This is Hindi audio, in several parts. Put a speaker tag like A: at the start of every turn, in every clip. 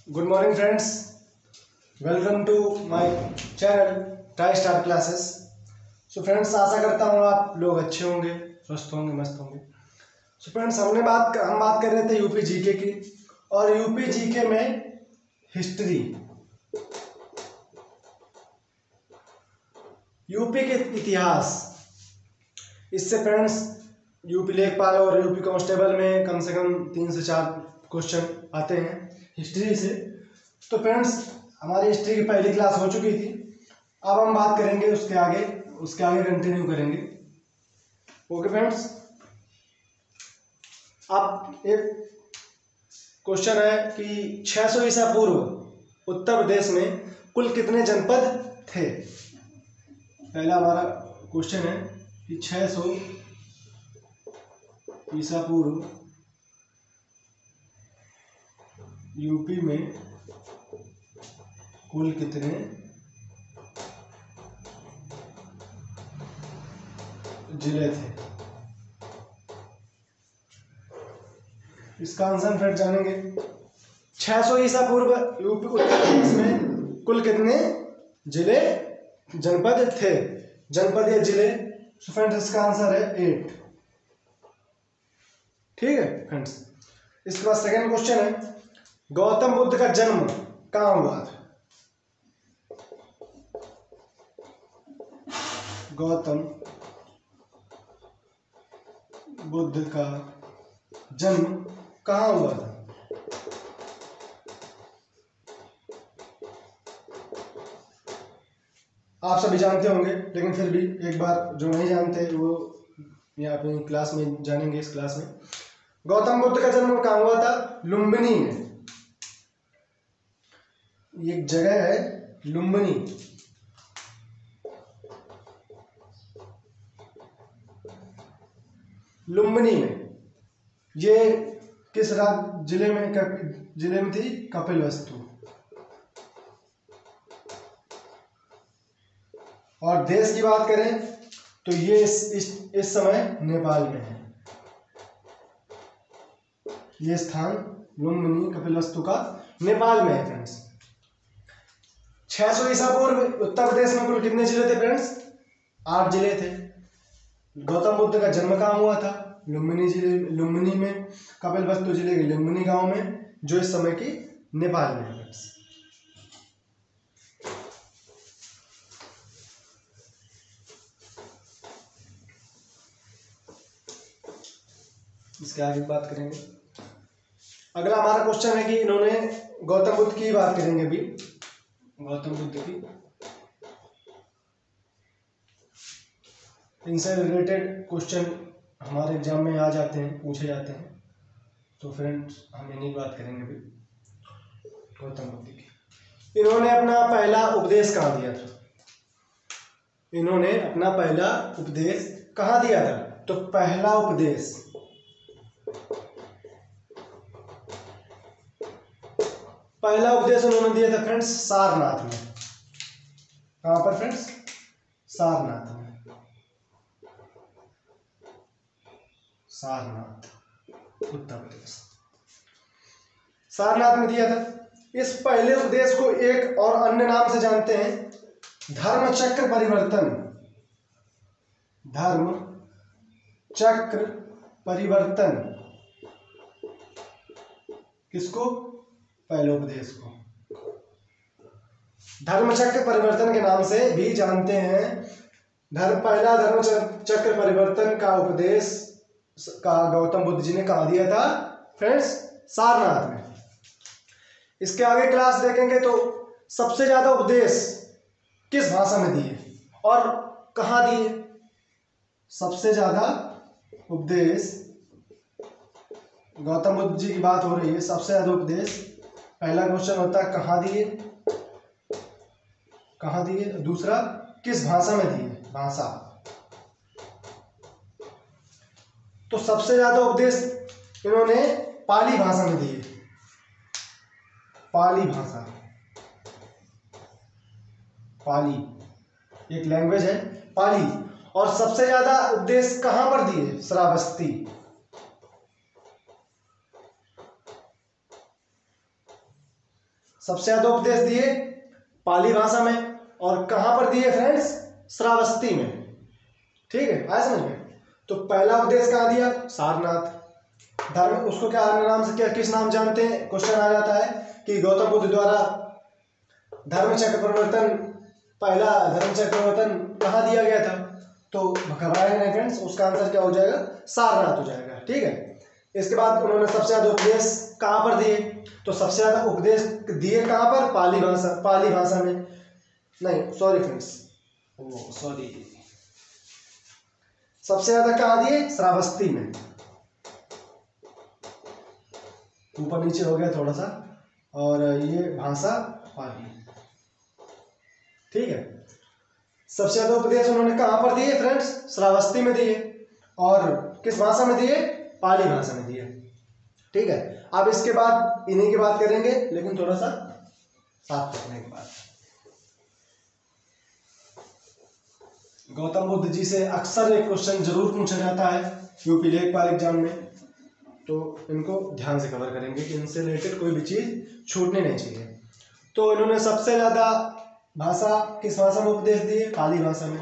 A: Good morning friends, welcome to my channel Tri Star Classes. So friends, आशा करता हूँ आप लोग अच्छे होंगे, स्वस्थ होंगे, मस्त होंगे। सो फ्रेंड्स, हम बात कर रहे थे यूपी जीके की, और यूपी जीके में हिस्ट्री, यूपी के इतिहास। इससे फ्रेंड्स यूपी लेखपाल और यूपी कांस्टेबल में कम से कम 3 से 4 क्वेश्चन आते हैं हिस्ट्री से। तो फ्रेंड्स, हमारी हिस्ट्री की पहली क्लास हो चुकी थी। अब हम बात करेंगे उसके आगे कंटिन्यू करेंगे। ओके फ्रेंड्स, अब एक क्वेश्चन है कि 600 ईसा पूर्व उत्तर प्रदेश में कुल कितने जनपद थे। पहला हमारा क्वेश्चन है कि 600 ईसा पूर्व यूपी में कुल कितने जिले थे। इसका आंसर फिर जानेंगे। 600 ईसा पूर्व यूपी उत्तर प्रदेश में कुल कितने जिले जनपद थे, जनपद या जिले। फ्रेंड्स, इसका आंसर है 8। ठीक है फ्रेंड्स। इसके बाद सेकंड क्वेश्चन है, गौतम बुद्ध का जन्म कहाँ हुआ था। गौतम बुद्ध का जन्म कहाँ हुआ था। आप सभी जानते होंगे, लेकिन फिर भी एक बार जो नहीं जानते वो यहाँ अपनी क्लास में जानेंगे। इस क्लास में गौतम बुद्ध का जन्म कहाँ हुआ था? लुम्बिनी में। एक जगह है लुम्बिनी। लुम्बिनी में ये किस जिले में थी? कपिलवस्तु। और देश की बात करें तो ये इस समय नेपाल में है। ये स्थान लुम्बिनी कपिलवस्तु का नेपाल में है फ्रेंड्स। 600 ईसा पूर्व उत्तर प्रदेश में कुल कितने जिले थे फ्रेंड्स? 8 जिले थे। गौतम बुद्ध का जन्म कहाँ हुआ था? लुम्बिनी में, कपिलवस्तु जिले के लुम्बिनी गांव में, जो इस समय की नेपाल में है फ्रेंड्स। इसके आगे बात करेंगे। अगला हमारा क्वेश्चन है कि इन्होंने गौतम बुद्ध की बात करेंगे अभी। गौतम बुद्ध की, इनसे रिलेटेड क्वेश्चन हमारे एग्जाम में आ जाते हैं, पूछे जाते हैं। तो फ्रेंड्स, हम इन्हीं बात करेंगे अभी गौतम बुद्ध की। इन्होंने अपना पहला उपदेश कहाँ दिया था? इन्होंने अपना पहला उपदेश कहाँ दिया था? तो पहला उपदेश उन्होंने दिया था फ्रेंड्स सारनाथ में। कहाँ पर फ्रेंड्स? सारनाथ में। सारनाथ, उत्तर प्रदेश, सारनाथ में दिया था। इस पहले उपदेश को एक और अन्य नाम से जानते हैं, धर्म चक्र परिवर्तन। धर्म चक्र परिवर्तन। किसको? पहले उपदेश को धर्म चक्र परिवर्तन के नाम से भी जानते हैं। पहला धर्म चक्र परिवर्तन का उपदेश का गौतम बुद्ध जी ने कहाँ दिया था फ्रेंड्स? सारनाथ में। इसके आगे क्लास देखेंगे तो सबसे ज्यादा उपदेश किस भाषा में दिए और कहाँ दिए? सबसे ज्यादा उपदेश, गौतम बुद्ध जी की बात हो रही है। सबसे ज्यादा उपदेश, पहला क्वेश्चन होता है कहाँ दिए, कहाँ दिए। दूसरा, किस भाषा में दिए, भाषा। तो सबसे ज्यादा उपदेश इन्होंने पाली भाषा में दिए। पाली भाषा, पाली एक लैंग्वेज है, पाली। और सबसे ज्यादा उपदेश कहां पर दिए? श्रावस्ती। सबसे ज्यादा उपदेश दिए पाली भाषा में, और कहां पर दिए फ्रेंड्स? श्रावस्ती में। ठीक है, आया समझ में? तो पहला उपदेश कहाँ दिया? सारनाथ। धर्म उसको क्या नाम से, क्या किस नाम जानते हैं? क्वेश्चन आ जाता है कि गौतम बुद्ध द्वारा धर्म चक्र परिवर्तन, पहला धर्म चक्र परिवर्तन कहाँ दिया गया था? तो घबराएंगे नहीं फ्रेंड्स, उसका आंसर क्या हो जाएगा? सारनाथ हो जाएगा। ठीक है, इसके बाद उन्होंने सबसे ज्यादा उपदेश कहाँ पर दिए? तो सबसे ज्यादा उपदेश दिए कहाँ पर? पाली भाषा में। नहीं सॉरी फ्रेंड्स, सॉरी, सबसे ज्यादा कहाँ दिए? श्रावस्ती में। ऊपर नीचे हो गया थोड़ा सा, और ये भाषा पाली। ठीक है, सबसे ज्यादा उपदेश उन्होंने कहां पर दिए फ्रेंड्स? श्रावस्ती में दिए। और किस भाषा में दिए? पाली भाषा में दिए। ठीक है, अब इसके बाद इन्हीं की बात करेंगे, लेकिन थोड़ा सा साफ रखने के बाद। गौतम बुद्ध जी से अक्सर एक क्वेश्चन जरूर पूछा जाता है यूपी लेखपाल एग्जाम में, तो इनको ध्यान से कवर करेंगे कि इनसे रिलेटेड कोई भी चीज छूटनी नहीं चाहिए। तो इन्होंने सबसे ज्यादा भाषा किस भाषा में उपदेश दिए? पाली भाषा में।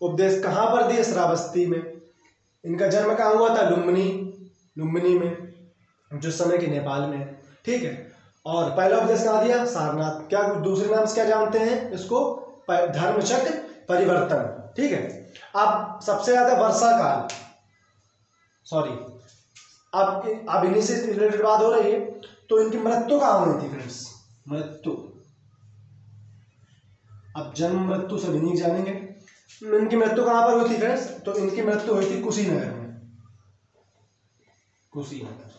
A: उपदेश कहाँ पर दिए? श्रावस्ती में। इनका जन्म कहाँ हुआ था? लुम्बिनी में, जो समय के नेपाल में है। ठीक है, और पहला उपदेश कहाँ दिया? सारनाथ। क्या दूसरे नाम से क्या जानते हैं इसको? धर्मचक्र परिवर्तन। ठीक है, अब सबसे ज्यादा वर्षा काल, सॉरी, अब इन्हीं से रिलेटेड बात हो रही है, तो इनकी मृत्यु कहाँ हुई थी फ्रेंड्स? मृत्यु, अब जन्म मृत्यु सब इन्हीं जानेंगे। इनकी मृत्यु कहां पर हुई थी फ्रेंड्स? तो इनकी मृत्यु हुई थी कुशीनगर में। कुशीनगर,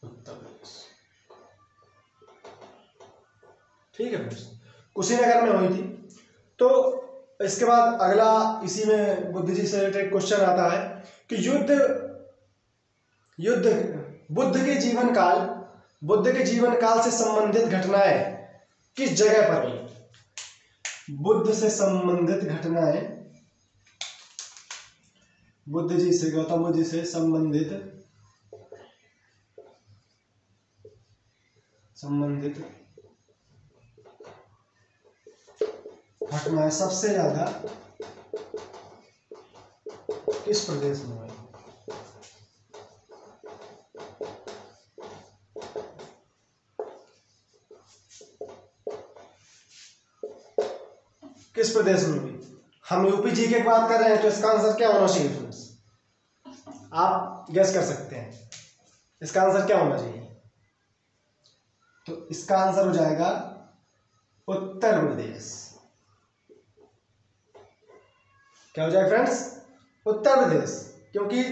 A: उत्तर प्रदेश। ठीक है फ्रेंड्स, कुशीनगर में हुई थी। तो इसके बाद अगला इसी में बुद्ध जी से रिलेटेड क्वेश्चन आता है कि युद्ध बुद्ध के जीवन काल से संबंधित घटनाएं किस जगह पर हुई? बुद्ध से संबंधित घटनाएं, गौतम बुद्ध जी से संबंधित घटनाएं सबसे ज्यादा किस प्रदेश में हुई? किस प्रदेश में हुई? हम यूपी जी की बात कर रहे हैं, तो इसका आंसर क्या होना चाहिए फ्रेंड्स? आप गेस कर सकते हैं इसका आंसर क्या होना चाहिए? तो इसका आंसर हो जाएगा उत्तर प्रदेश। क्या हो जाएगा फ्रेंड्स? उत्तर प्रदेश, क्योंकि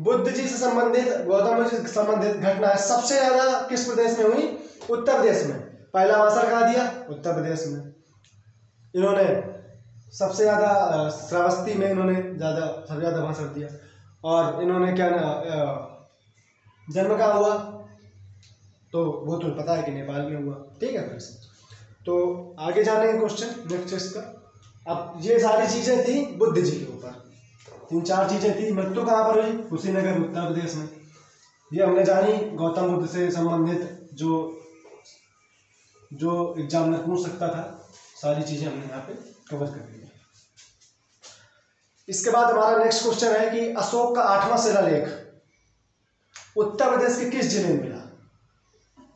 A: बुद्ध जी से संबंधित, गौतम बुद्ध जी से संबंधित घटनाएं सबसे ज्यादा किस प्रदेश में हुई? उत्तर प्रदेश में। पहला अवसर कहाँ दिया? उत्तर प्रदेश में। इन्होंने सबसे ज्यादा श्रावस्ती में इन्होंने सबसे ज्यादा भाषण दिया। और इन्होंने क्या जन्म कहाँ हुआ? तो वो तो पता है कि नेपाल में हुआ। ठीक है फ्रेंड्स, तो आगे जाने क्वेश्चन नेक्स्ट इसका। अब ये सारी चीजें थी बुद्ध जी के ऊपर, 3-4 चीजें थी। मृत्यु कहाँ पर हुई? कुशीनगर, उत्तर प्रदेश में। ये हमने जानी गौतम बुद्ध से संबंधित जो एग्जामिनर पूछ सकता था, सारी चीजें हमने यहाँ पे कवर कर दी। इसके बाद हमारा नेक्स्ट क्वेश्चन है कि अशोक का 8वां शिलालेख उत्तर प्रदेश के किस जिले में मिला?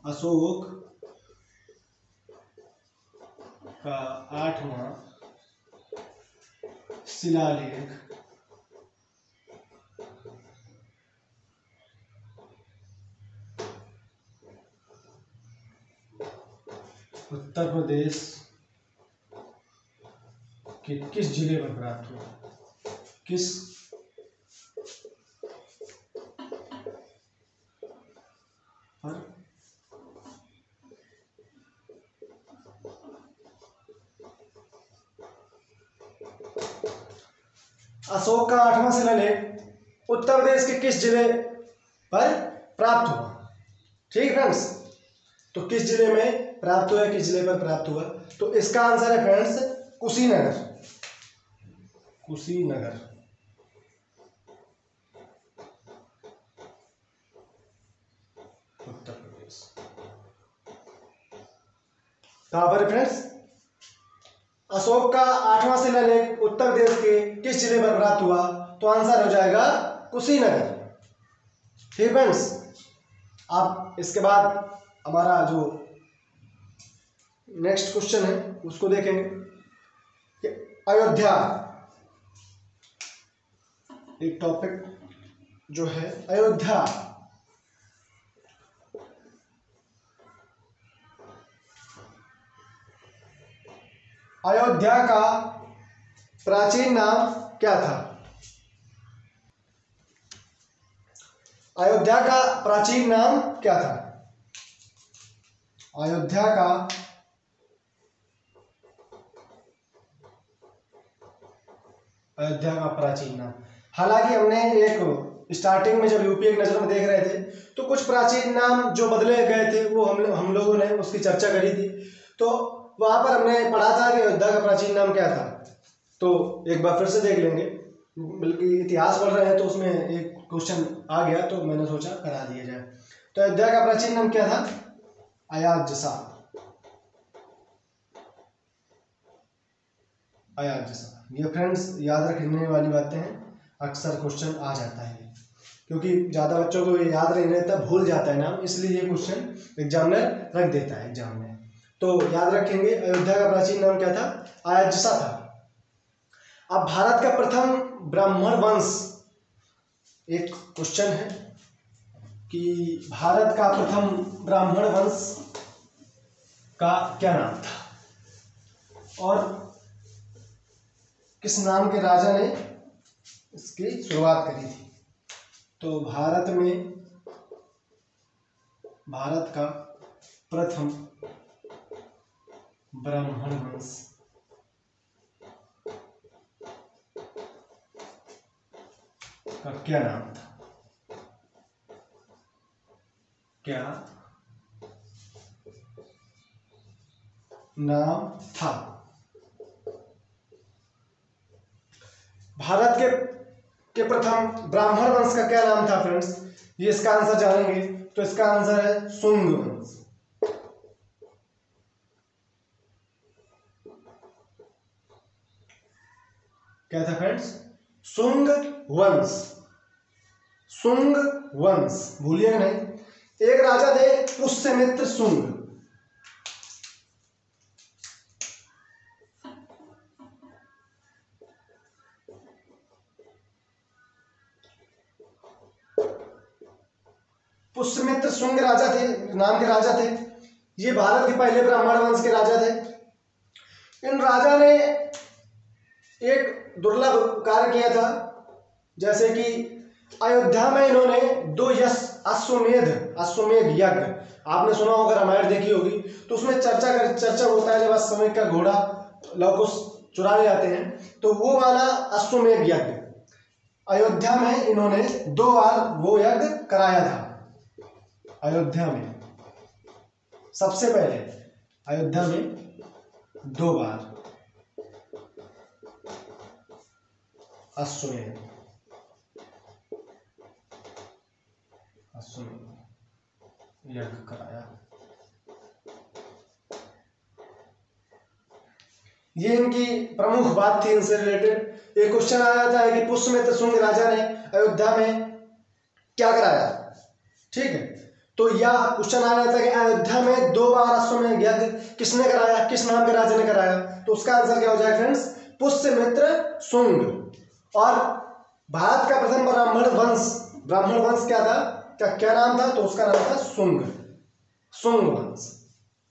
A: अशोक का 8वां शिलालेख उत्तर प्रदेश के किस जिले पर प्राप्त हुआ? किस पर? अशोक का 8वां शिलालेख उत्तर प्रदेश के किस जिले पर प्राप्त हुआ? ठीक फ्रेंड्स, तो किस जिले में प्राप्त हुआ, किस जिले पर प्राप्त हुआ? तो इसका आंसर है फ्रेंड्स कुशीनगर। कुशीनगर, कहाँ पर फ्रेंड्स? अशोक का 8वां शिलालेख उत्तर प्रदेश के किस जिले पर प्राप्त हुआ? तो आंसर हो जाएगा कुशीनगर। ठीक फ्रेंड्स, अब इसके बाद हमारा जो नेक्स्ट क्वेश्चन है उसको देखेंगे कि अयोध्या, एक टॉपिक जो है अयोध्या, अयोध्या का प्राचीन नाम क्या था? अयोध्या का प्राचीन नाम क्या था? अयोध्या का प्राचीन नाम, हालांकि हमने एक स्टार्टिंग में जब यूपी एक नजर में देख रहे थे तो कुछ प्राचीन नाम जो बदले गए थे वो हम लोगों ने उसकी चर्चा करी थी। तो वहां पर हमने पढ़ा था कि अयोध्या का प्राचीन नाम क्या था। तो एक बार फिर से देख लेंगे, बल्कि इतिहास पढ़ रहे हैं तो उसमें एक क्वेश्चन आ गया तो मैंने सोचा करा दिया जाए। तो अयोध्या का प्राचीन नाम क्या था? अयाज्यसा। अयाज्यसा। ये फ्रेंड्स याद रखने वाली बातें हैं, अक्सर क्वेश्चन आ जाता है क्योंकि ज़्यादा बच्चों को ये याद नहीं रहता, भूल जाता है नाम, इसलिए ये क्वेश्चन एग्जामिनर रख देता है एग्जाम में। तो याद रखेंगे अयोध्या का प्राचीन नाम क्या था? अयाज्यसा था। अब भारत का प्रथम ब्राह्मण वंश, एक क्वेश्चन है कि भारत का प्रथम ब्राह्मण वंश का क्या नाम था और किस नाम के राजा ने इसकी शुरुआत करी थी? तो भारत का प्रथम ब्राह्मण वंश का क्या नाम था? क्या नाम था? भारत के प्रथम ब्राह्मण वंश का क्या नाम था फ्रेंड्स? ये इसका आंसर जानेंगे तो इसका आंसर है शुंग वंश। क्या था फ्रेंड्स? शुंग वंश। शुंग वंश, भूलिएगा नहीं। एक राजा थे पुष्यमित्र शुंग। पुष्यमित्र शुंग राजा थे, नाम के राजा थे। ये भारत के पहले ब्राह्मण वंश के राजा थे। इन राजा ने एक दुर्लभ कार्य किया था, जैसे कि अयोध्या में इन्होंने 2 अश्वमेध यज्ञ, आपने सुना होगा, रामायण देखी होगी, तो उसमें चर्चा होता है जब अश्वमेध का घोड़ा लव को चुरा ले जाते हैं, तो वो वाला अश्वमेध यज्ञ अयोध्या में इन्होंने 2 बार वो यज्ञ कराया था। अयोध्या में सबसे पहले अयोध्या में 2 बार अश्वमेध यज्ञ कराया। ये इनकी प्रमुख बात थी। इनसे रिलेटेड एक क्वेश्चन आ जाता है कि पुष्यमित्र शुंग राजा ने अयोध्या में क्या कराया। ठीक है, तो यह क्वेश्चन आ जाता है कि अयोध्या में 2 बार अश्वमेध यज्ञ किसने कराया, किस नाम के राजा ने कराया? तो उसका आंसर क्या हो जाएगा फ्रेंड्स? पुष्यमित्र शुंग। और भारत का प्रथम ब्राह्मण वंश क्या था, क्या नाम था? तो उसका नाम था शुंग वंश।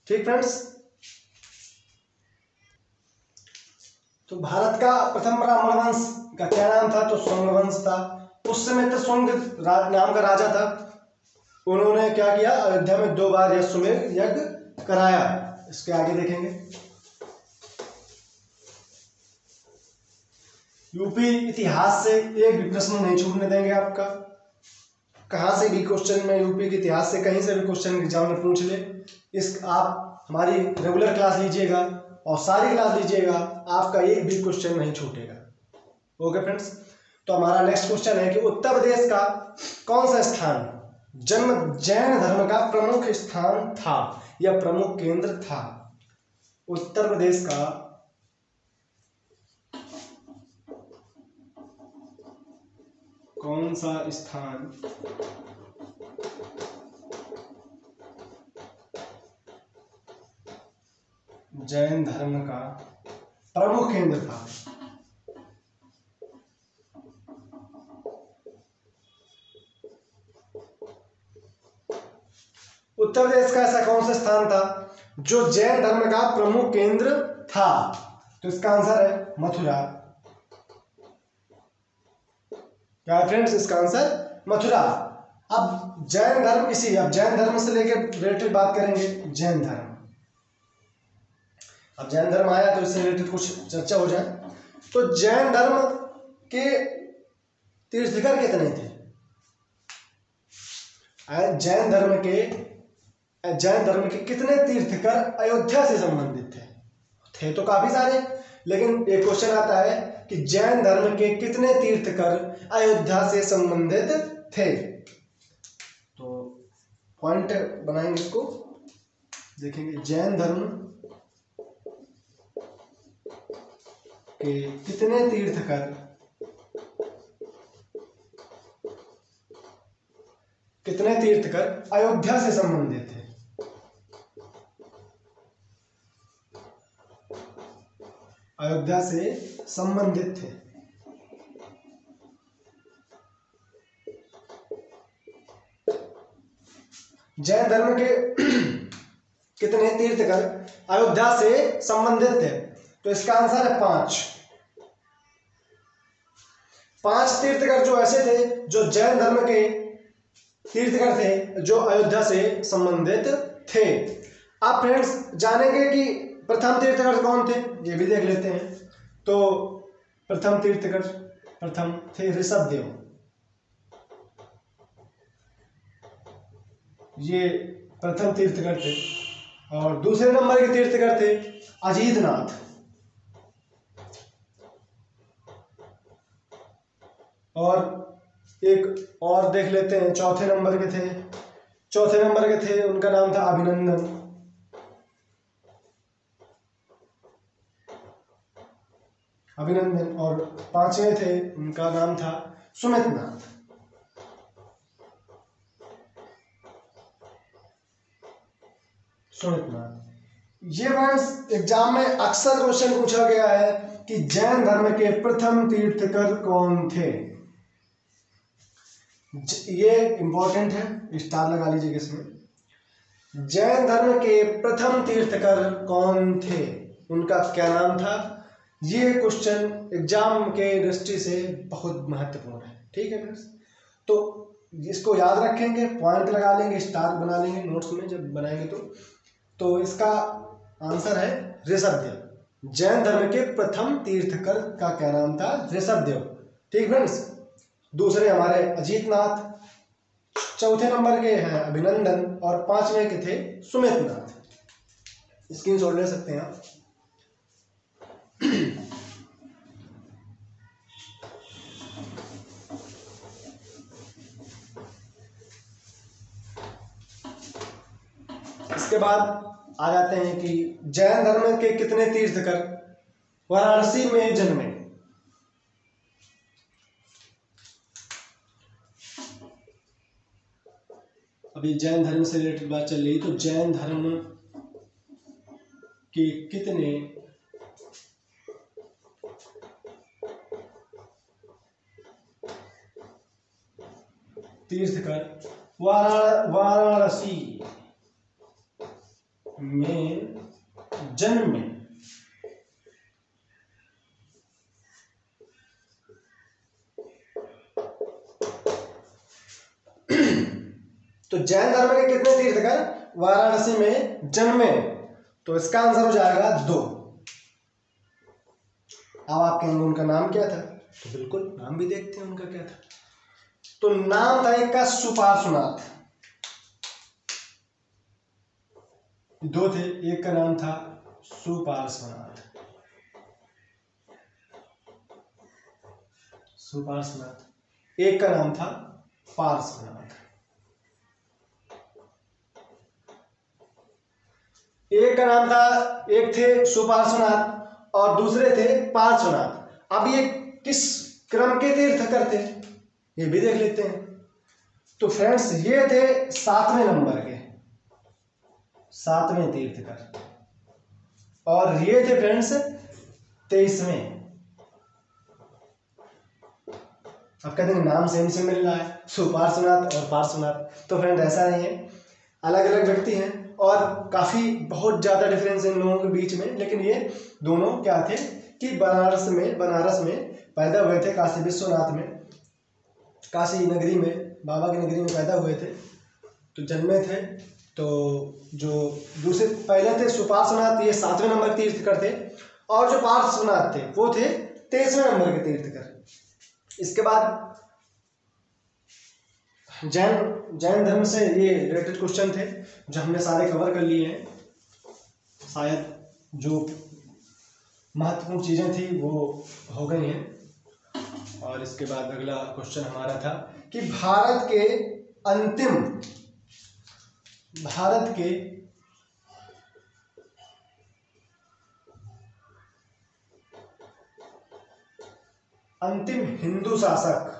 A: ठीक फ्रेंड्स, तो भारत का प्रथम ब्राह्मण वंश का क्या नाम था? तो शुंग वंश था। पुष्यमित्र शुंग नाम का राजा था। उन्होंने क्या किया? अयोध्या में 2 बार अश्वमेध यज्ञ कराया। इसके आगे देखेंगे। यूपी इतिहास से एक भी प्रश्न नहीं छूटने देंगे आपका। कहाँ से भी क्वेश्चन में यूपी के इतिहास से कहीं से भी क्वेश्चन एग्जाम में पूछ ले, इस आप हमारी रेगुलर क्लास लीजिएगा और सारी क्लास लीजिएगा, आपका एक भी क्वेश्चन नहीं छूटेगा। ओके फ्रेंड्स, तो हमारा नेक्स्ट क्वेश्चन है कि उत्तर प्रदेश का कौन सा स्थान जैन धर्म का प्रमुख स्थान था या प्रमुख केंद्र था? उत्तर प्रदेश का कौन सा स्थान जैन धर्म का प्रमुख केंद्र था? उत्तर प्रदेश का ऐसा कौन सा स्थान था जो जैन धर्म का प्रमुख केंद्र था? तो इसका आंसर है मथुरा। क्या है फ्रेंड्स? इसका आंसर मथुरा। अब जैन धर्म अब जैन धर्म से लेकर रिलेटेड बात करेंगे। जैन धर्म, अब जैन धर्म आया तो इससे रिलेटेड कुछ चर्चा हो जाए। तो जैन धर्म के तीर्थंकर कितने थे? जैन धर्म के कितने तीर्थंकर अयोध्या से संबंधित थे तो काफी सारे, लेकिन एक क्वेश्चन आता है कि जैन धर्म के कितने तीर्थंकर अयोध्या से संबंधित थे? तो पॉइंट बनाएंगे इसको, देखेंगे जैन धर्म के कितने तीर्थंकर अयोध्या से संबंधित थे। अयोध्या से संबंधित थे। जैन धर्म के कितने तीर्थंकर अयोध्या से संबंधित थे? तो इसका आंसर है 5। 5 तीर्थंकर जो ऐसे थे जो जैन धर्म के तीर्थंकर थे जो अयोध्या से संबंधित थे। आप फ्रेंड्स जानेंगे कि प्रथम तीर्थंकर कौन थे, ये भी देख लेते हैं। तो प्रथम थे ऋषभदेव। ये प्रथम तीर्थंकर थे। और दूसरे नंबर के तीर्थंकर थे अजीतनाथ। और एक और देख लेते हैं, चौथे नंबर के थे उनका नाम था अभिनंदन। और 5वें थे उनका नाम था सुमितनाथ। ये वर्ड्स एग्जाम में अक्सर क्वेश्चन पूछा गया है कि जैन धर्म के प्रथम तीर्थंकर कौन थे। ये इंपॉर्टेंट है, स्टार लगा लीजिएगा इसमें। जैन धर्म के प्रथम तीर्थंकर कौन थे, उनका क्या नाम था? ये क्वेश्चन एग्जाम के दृष्टि से बहुत महत्वपूर्ण है। ठीक है फ्रेंड्स, तो इसको याद रखेंगे, पॉइंट लगा लेंगे, स्टार बना लेंगे नोट्स में जब बनाएंगे तो इसका आंसर है ऋषभदेव। जैन धर्म के प्रथम तीर्थंकर का क्या नाम था? ऋषभदेव। ठीक फ्रेंड्स, दूसरे हमारे अजीतनाथ, चौथे नंबर के हैं अभिनंदन और 5वें के थे सुमितनाथ। स्क्रीनशॉट ले सकते हैं आप। इसके बाद आ जाते हैं कि जैन धर्म के कितने तीर्थंकर वाराणसी में जन्मे। अभी जैन धर्म से रिलेटेड बात चल रही, तो जैन धर्म के कितने तीर्थंकर वाराणसी में जन्मे। तो जैन धर्म के कितने तीर्थंकर वाराणसी में जन्मे? तो इसका आंसर हो जाएगा 2। अब आप कहेंगे उनका नाम क्या था? तो बिल्कुल नाम भी देखते हैं उनका क्या था। तो नाम था एक का सुपार्श्वनाथ, 2 थे, एक का नाम था सुपार्श्वनाथ। एक का नाम था पार्श्वनाथ। एक का नाम था, एक थे सुपार्श्वनाथ और दूसरे थे पार्श्वनाथ। अब ये किस क्रम के तीर्थकर थे ये भी देख लेते हैं। तो फ्रेंड्स ये थे 7वें नंबर के, 7वें तीर्थकर, और ये थे फ्रेंड्स 23वें। अब कहते हैं नाम सेम से मिल रहा है, सुपार्श्वनाथ और पार्श्वनाथ। तो फ्रेंड ऐसा नहीं है, अलग अलग व्यक्ति हैं और काफी बहुत ज्यादा डिफरेंस है इन लोगों के बीच में, लेकिन ये दोनों क्या थे कि बनारस में पैदा हुए थे, काशी विश्वनाथ में, काशी नगरी में, बाबा की नगरी में पैदा हुए थे, तो जन्मे थे। तो जो दूसरे पहले थे सुपार्श्वनाथ, ये 7वें नंबर के तीर्थकर थे, और जो पार्श्वनाथ थे वो थे 23वें नंबर के तीर्थकर। इसके बाद जैन धर्म से ये रिलेटेड क्वेश्चन थे जो हमने सारे कवर कर लिए हैं। शायद जो महत्वपूर्ण चीजें थी वो हो गई हैं। और इसके बाद अगला क्वेश्चन हमारा था कि भारत के अंतिम हिंदू शासक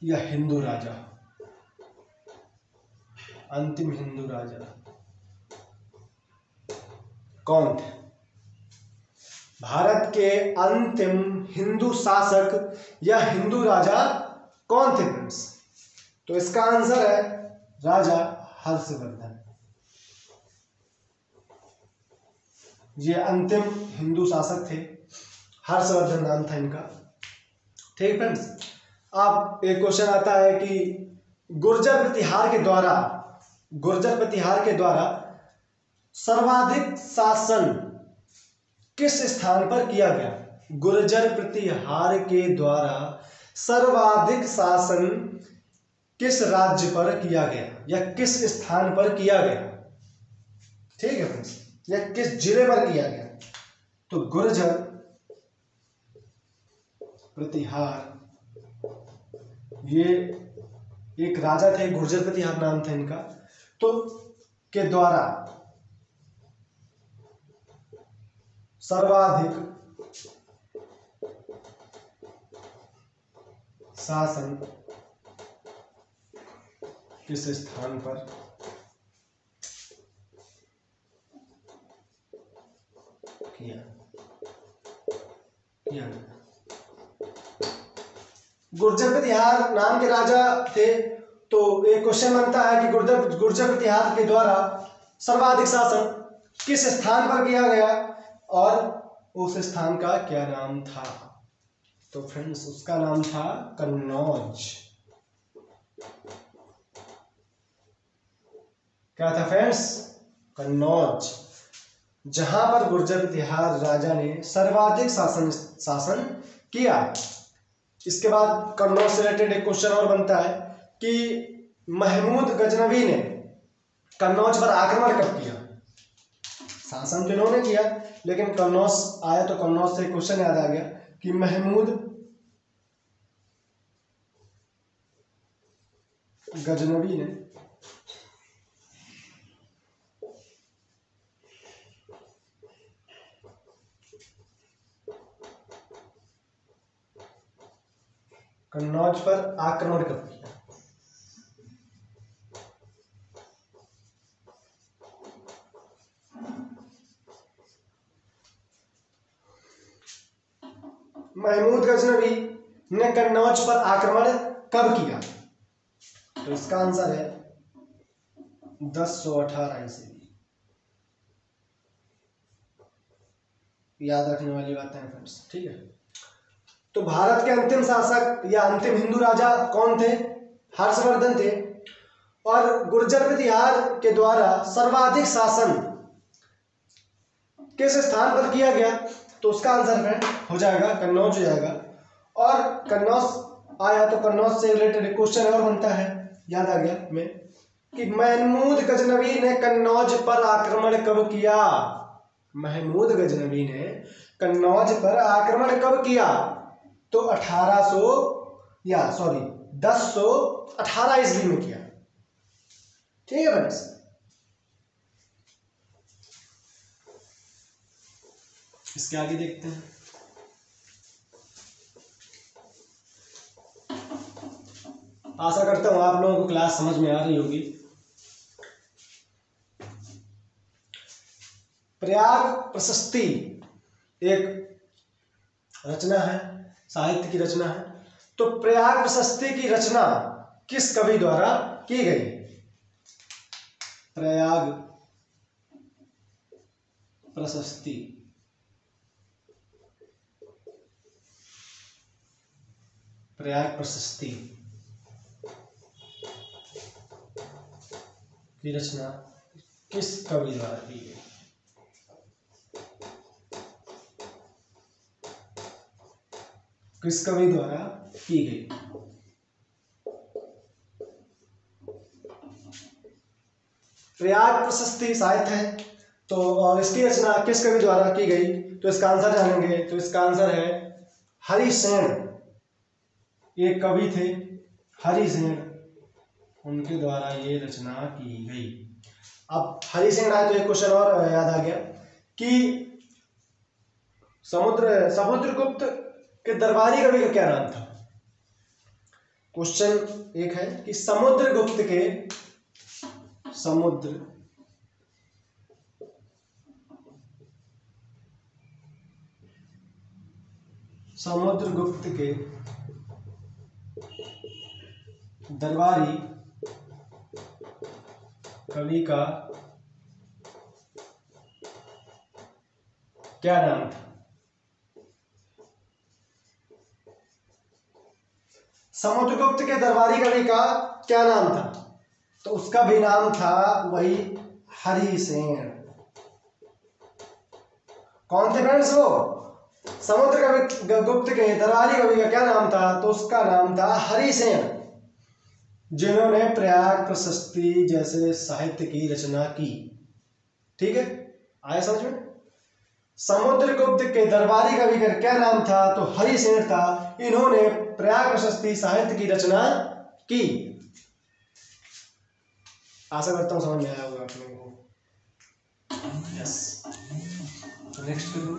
A: या हिंदू राजा, अंतिम हिंदू राजा कौन थे? भारत के अंतिम हिंदू शासक या हिंदू राजा कौन थे फ्रेंड्स? तो इसका आंसर है राजा हर्षवर्धन। ये अंतिम हिंदू शासक थे, हर्षवर्धन नाम था इनका। ठीक फ्रेंड्स, अब एक क्वेश्चन आता है कि गुर्जर प्रतिहार के द्वारा सर्वाधिक शासन किस स्थान पर किया गया? गुर्जर प्रतिहार के द्वारा सर्वाधिक शासन किस राज्य पर किया गया या किस स्थान पर किया गया? ठीक है फ्रेंड्स, या किस जिले पर किया गया? तो गुर्जर प्रतिहार, ये एक राजा थे, गुर्जर प्रतिहार नाम था इनका, तो के द्वारा सर्वाधिक शासन किस स्थान पर किया? गुर्जर प्रतिहार नाम के राजा थे। तो एक क्वेश्चन बनता है कि गुर्जर प्रतिहार के द्वारा सर्वाधिक शासन किस स्थान पर किया गया और उस स्थान का क्या नाम था? तो फ्रेंड्स उसका नाम था कन्नौज। क्या था फ्रेंड्स? कन्नौज, जहां पर गुर्जर प्रतिहार राजा ने सर्वाधिक शासन किया। इसके बाद कन्नौज से रिलेटेड एक क्वेश्चन और बनता है कि महमूद गजनवी ने कन्नौज पर आक्रमण कब किया? शासन तो इन्होंने किया, लेकिन कन्नौज आया तो कन्नौज से क्वेश्चन याद आ गया कि महमूद गजनवी ने कन्नौज पर आक्रमण कब किया? महमूद गजनवी ने कन्नौज पर आक्रमण कब किया? तो इसका आंसर है 1018 ईस्वी। याद रखने वाली बातें हैं फ्रेंड्स, ठीक है। तो भारत के अंतिम शासक या अंतिम हिंदू राजा कौन थे? हर्षवर्धन थे। और गुर्जर प्रतिहार के द्वारा सर्वाधिक शासन किस स्थान पर किया गया? तो उसका आंसर फ्रेंड हो जाएगा कन्नौज हो जाएगा। और कन्नौज आया तो कन्नौज से रिलेटेड क्वेश्चन और बनता है, याद आ गया में कि महमूद गजनवी ने कन्नौज पर आक्रमण कब किया? महमूद गजनवी ने कन्नौज पर आक्रमण कब किया? तो 1018 ईस्वी में किया। ठीक है फ्रेंड्स, इसके आगे देखते हैं। आशा करता हूं आप लोगों को क्लास समझ में आ रही होगी। प्रयाग प्रशस्ति एक रचना है, साहित्य की रचना है। तो प्रयाग प्रशस्ति की रचना किस कवि द्वारा की गई? प्रयाग प्रशस्ति की रचना किस कवि द्वारा की गई? किस कवि द्वारा की गई? प्रयाग प्रशस्ति साहित्य है, तो और इसकी रचना किस कवि द्वारा की गई? तो इसका आंसर जानेंगे। तो इसका आंसर है हरिसेन। एक कवि थे हरिसेन, उनके द्वारा ये रचना की गई। अब हरिसेन आए तो एक क्वेश्चन और याद आ गया कि समुद्रगुप्त के दरबारी कवि का क्या नाम था? क्वेश्चन एक है कि समुद्रगुप्त के दरबारी कवि का क्या नाम था? समुद्रगुप्त के दरबारी कवि का क्या नाम था? तो उसका भी नाम था वही हरिसेन। कौन थे फ्रेंड्स वो? समुद्रगुप्त के दरबारी कवि का क्या नाम था? तो उसका नाम था हरिसेन, जिन्होंने प्रयाग प्रशस्ति जैसे साहित्य की रचना की। ठीक है, आया समझ में? समुद्रगुप्त के दरबारी कवि का क्या नाम था? तो हरिसेन था। इन्होंने प्रयाग प्रशस्ति साहित्य की रचना की। आशा करता हूं समझ में आया होगा आप लोगों को। यस, नेक्स्ट करो।